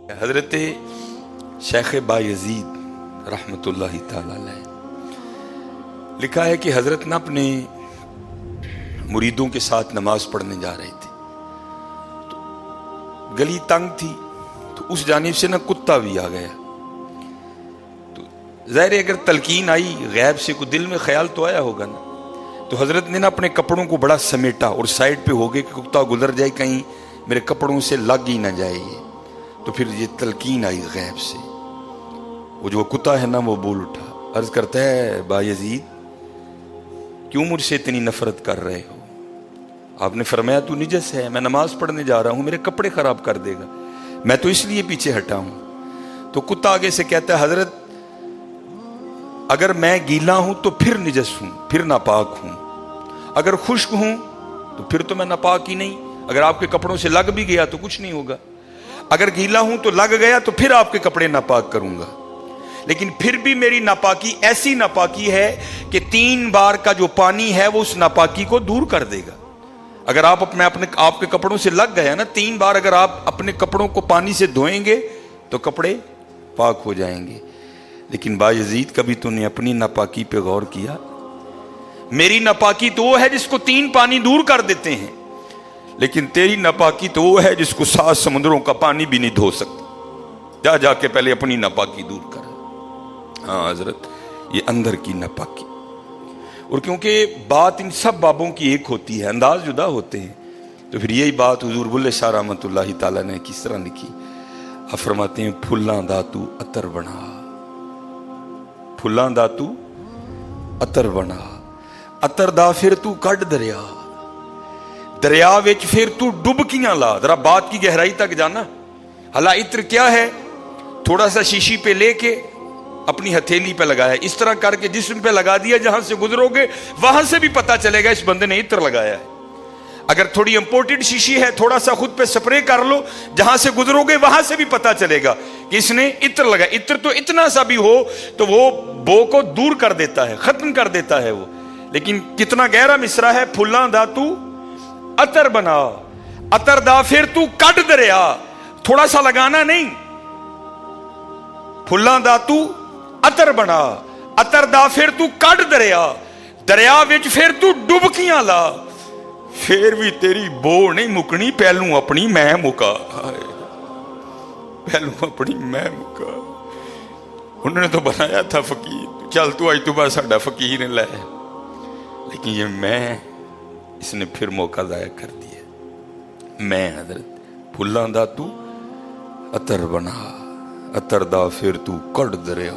حضرت شیخ بایزید رحمت اللہ تعالی علیہ لکھا ہے کہ حضرت نے اپنے مریدوں کے ساتھ نماز پڑھنے جا رہے تھے، تو گلی تنگ تھی، تو اس جانب سے کتا بھی آ گیا۔ تو ظاہر ہے اگر تلقین آئی غیب سے، کوئی دل میں خیال تو آیا ہوگا نا، تو حضرت نے اپنے کپڑوں کو بڑا سمیٹا اور سائڈ پہ ہو گئے کہ کتا گزر جائے، کہیں میرے کپڑوں سے لگ ہی نہ جائے یہ۔ تو پھر یہ تلقین آئی غیب سے، وہ جو کتا ہے نا وہ بول اٹھا، عرض کرتا ہے بایزید کیوں مجھ سے اتنی نفرت کر رہے ہو؟ آپ نے فرمایا تو نجس ہے، میں نماز پڑھنے جا رہا ہوں، میرے کپڑے خراب کر دے گا، میں تو اس لیے پیچھے ہٹا ہوں۔ تو کتا آگے سے کہتا ہے حضرت اگر میں گیلا ہوں تو پھر نجس ہوں، پھر ناپاک ہوں، اگر خشک ہوں تو پھر تو میں ناپاک ہی نہیں، اگر آپ کے کپڑوں سے لگ بھی گیا تو کچھ نہیں ہوگا، اگر گیلا ہوں تو لگ گیا تو پھر آپ کے کپڑے ناپاک کروں گا، لیکن پھر بھی میری ناپاکی ایسی ناپاکی ہے کہ 3 بار کا جو پانی ہے وہ اس ناپاکی کو دور کر دے گا۔ اگر آپ کے کپڑوں سے لگ گیا نا 3 بار، اگر آپ اپنے کپڑوں کو پانی سے دھوئیں گے تو کپڑے پاک ہو جائیں گے۔ لیکن بایزید کبھی تو نے اپنی ناپاکی پہ غور کیا؟ میری ناپاکی تو وہ ہے جس کو 3 پانی دور کر دیتے ہیں، لیکن تیری ناپاکی تو وہ ہے جس کو 7 سمندروں کا پانی بھی نہیں دھو سکتا۔ جا کے پہلے اپنی ناپاکی دور کر۔ ہاں حضرت، یہ اندر کی ناپاکی، اور کیونکہ بات ان سب بابوں کی ایک ہوتی ہے، انداز جدا ہوتے ہیں، تو پھر یہی بات حضور بلے شاہ رحمت اللہ تعالیٰ نے کس طرح لکھی؟ آپ فرماتے ہیں پھلاں داتو عطر بنا، پھلاں داتو عطر بنا، عطر دا پھر تو کڈ دریا، دریا وچ پھر تو ڈبکیاں لا۔ ذرا بات کی گہرائی تک جانا۔ حالا عطر کیا ہے؟ تھوڑا سا شیشی پہ لے کے اپنی ہتھیلی پہ لگایا، اس طرح کر کے جسم پہ لگا دیا، جہاں سے گزرو گے وہاں سے بھی پتا چلے گا اس بندے نے عطر لگایا ہے۔ اگر تھوڑی امپورٹڈ شیشی ہے، تھوڑا سا خود پہ سپرے کر لو، جہاں سے گزرو گے وہاں سے بھی پتا چلے گا کہ اس نے عطر لگایا۔ عطر تو اتنا سا بھی ہو تو وہ بو کو دور کر دیتا ہے، ختم کر دیتا ہے وہ، لیکن کتنا گہرا مصرع ہے، پھلاں دا تو عطر بنا، عطر دا پھر تو کڈ دریا، تھوڑا سا لگانا نہیں، پھلاں دا تو عطر بنا، عطر دا پھر تو کڈ دریا، دریا وچ پھر تو ڈبکیاں لا، پھر بھی تیری بو نہیں مکنی، پہلوں اپنی میں مکا، پہلوں اپنی میں مکا۔ انہوں نے تو بنایا تھا فقیر، چل تو آج تو بس ساڈا فقیر لے، لیکن یہ میں، اس نے پھر موقع ضائع کر دیا۔ میں حضرت پھلاں دا تو عطر بنا، عطر دا پھر تو کڈ دریا،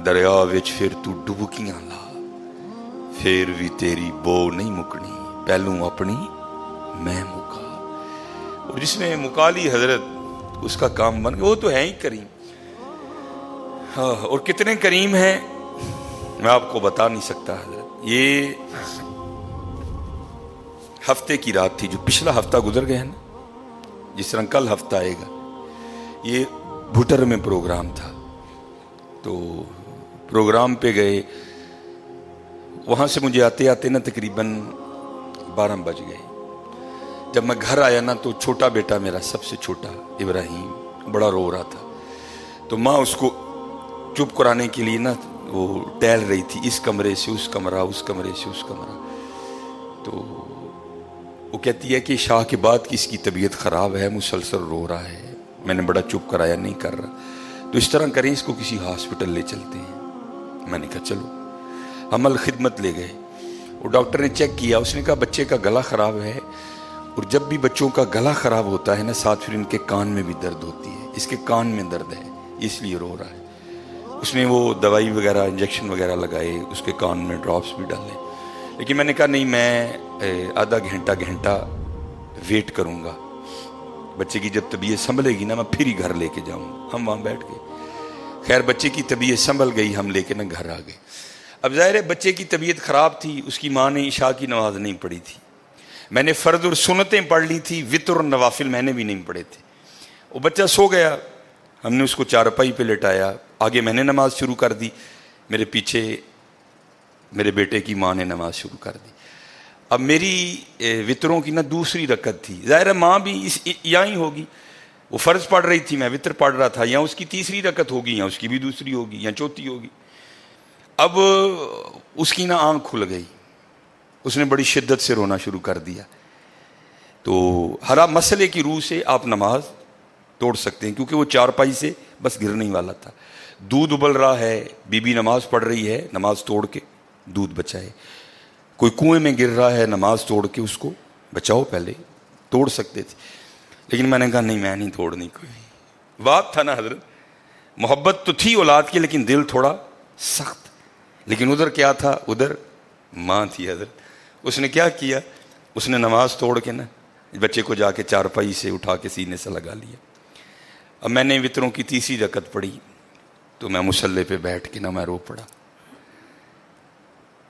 دریا وچ پھر تو ڈبکیاں لا، پھر بھی تیری بو نہیں مکنی، پہلوں اپنی میں مکا۔ اور جس نے مکا لی حضرت، اس کا کام بن گیا، وہ تو ہے ہی کریم۔ ہاں، اور کتنے کریم ہیں میں آپ کو بتا نہیں سکتا حضرت۔ یہ ہفتے کی رات تھی، جو پچھلا ہفتہ گزر گیا ہے نا، جس طرح کل ہفتہ آئے گا، یہ بھٹر میں پروگرام تھا، تو پروگرام پہ گئے، وہاں سے مجھے آتے آتے نا تقریباً 12 بج گئے۔ جب میں گھر آیا نا تو چھوٹا بیٹا میرا، سب سے چھوٹا ابراہیم، بڑا رو رہا تھا، تو ماں اس کو چپ کرانے کے لیے نا وہ ٹہل رہی تھی، اس کمرے سے اس کمرہ، اس کمرے سے اس کمرہ، تو وہ کہتی ہے کہ شاہ کے بعد کی اس کی طبیعت خراب ہے، مسلسل رو رہا ہے، میں نے بڑا چپ کرایا، نہیں کر رہا، تو اس طرح کریں اس کو کسی ہاسپٹل لے چلتے ہیں۔ میں نے کہا چلو، عمل خدمت لے گئے، وہ ڈاکٹر نے چیک کیا، اس نے کہا بچے کا گلا خراب ہے، اور جب بھی بچوں کا گلا خراب ہوتا ہے نا، ساتھ پھر ان کے کان میں بھی درد ہوتی ہے، اس کے کان میں درد ہے اس لیے رو رہا ہے۔ اس نے وہ دوائی وغیرہ انجیکشن وغیرہ لگائے، اس کے کان میں ڈراپس بھی ڈالے، لیکن میں نے کہا نہیں، میں آدھا گھنٹہ ویٹ کروں گا، بچے کی جب طبیعت سنبھلے گی نا میں پھر ہی گھر لے کے جاؤں گا۔ ہم وہاں بیٹھ گئے، خیر بچے کی طبیعت سنبھل گئی، ہم لے کے نا گھر آ گئے۔ اب ظاہر ہے بچے کی طبیعت خراب تھی، اس کی ماں نے عشاء کی نماز نہیں پڑھی تھی، میں نے فرض اور سنتیں پڑھ لی تھی، وتر اور نوافل میں نے بھی نہیں پڑھے تھے۔ وہ بچہ سو گیا، ہم نے اس کو چارپائی پہ لٹایا، آگے میں نے نماز شروع کر دی، میرے پیچھے میرے بیٹے کی ماں نے نماز شروع کر دی۔ اب میری وطروں کی نا دوسری رکعت تھی، ظاہر ہے ماں بھی یہاں ہی ہوگی، وہ فرض پڑھ رہی تھی، میں وطر پڑھ رہا تھا، یا اس کی تیسری رکعت ہوگی یا اس کی بھی دوسری ہوگی یا چوتھی ہوگی. اب اس کی نا آنکھ کھل گئی، اس نے بڑی شدت سے رونا شروع کر دیا. تو ہر مسئلے کی روح سے آپ نماز توڑ سکتے ہیں، کیونکہ وہ چارپائی سے بس گرنے ہی والا تھا. دودھ ابل رہا ہے، بی بی نماز پڑھ رہی ہے، نماز توڑ کے دودھ بچائے. کوئی کنویں میں گر رہا ہے، نماز توڑ کے اس کو بچاؤ. پہلے توڑ سکتے تھے، لیکن میں نے کہا نہیں، میں نہیں توڑنی. کوئی بات تھا نا حضرت، محبت تو تھی اولاد کی لیکن دل تھوڑا سخت. لیکن ادھر کیا تھا؟ ادھر ماں تھی حضرت. اس نے کیا کیا؟ اس نے نماز توڑ کے نا بچے کو جا کے چارپائی سے اٹھا کے سینے سے لگا لیا. اب میں نے وطروں کی تیسری رکعت پڑھی تو میں مصلی پہ بیٹھ کے نا میں رو پڑا.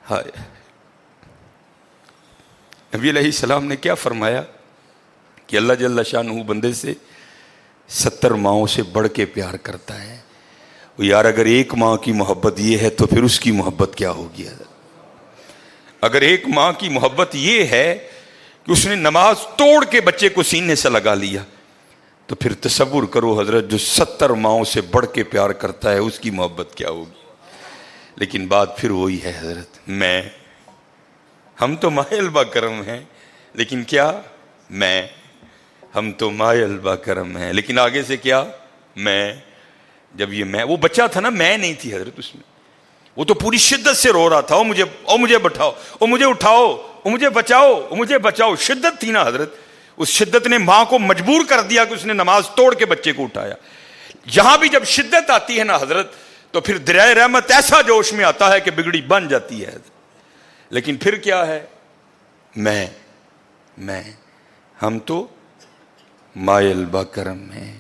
ہائے، نبی علیہ السلام نے کیا فرمایا کہ اللہ جل شانہ بندے سے 70 ماؤں سے بڑھ کے پیار کرتا ہے. یار اگر ایک ماں کی محبت یہ ہے تو پھر اس کی محبت کیا ہوگی؟ اگر ایک ماں کی محبت یہ ہے کہ اس نے نماز توڑ کے بچے کو سینے سے لگا لیا، تو پھر تصور کرو حضرت، جو 70 ماؤں سے بڑھ کے پیار کرتا ہے اس کی محبت کیا ہوگی. لیکن بات پھر وہی ہے حضرت، ہم تو مائل با کرم ہیں، لیکن کیا ہم تو مائل با کرم ہیں، لیکن آگے سے کیا؟ جب یہ وہ بچہ تھا نا، میں نہیں تھی حضرت اس میں. وہ تو پوری شدت سے رو رہا تھا، مجھے بٹھاؤ، مجھے اٹھاؤ، مجھے بچاؤ، مجھے بچاؤ. شدت تھی نا حضرت، اس شدت نے ماں کو مجبور کر دیا کہ اس نے نماز توڑ کے بچے کو اٹھایا. یہاں بھی جب شدت آتی ہے نا حضرت، تو پھر دریائے رحمت ایسا جوش میں آتا ہے کہ بگڑی بن جاتی ہے. لیکن پھر کیا ہے؟ ہم تو مائل با کرم ہیں.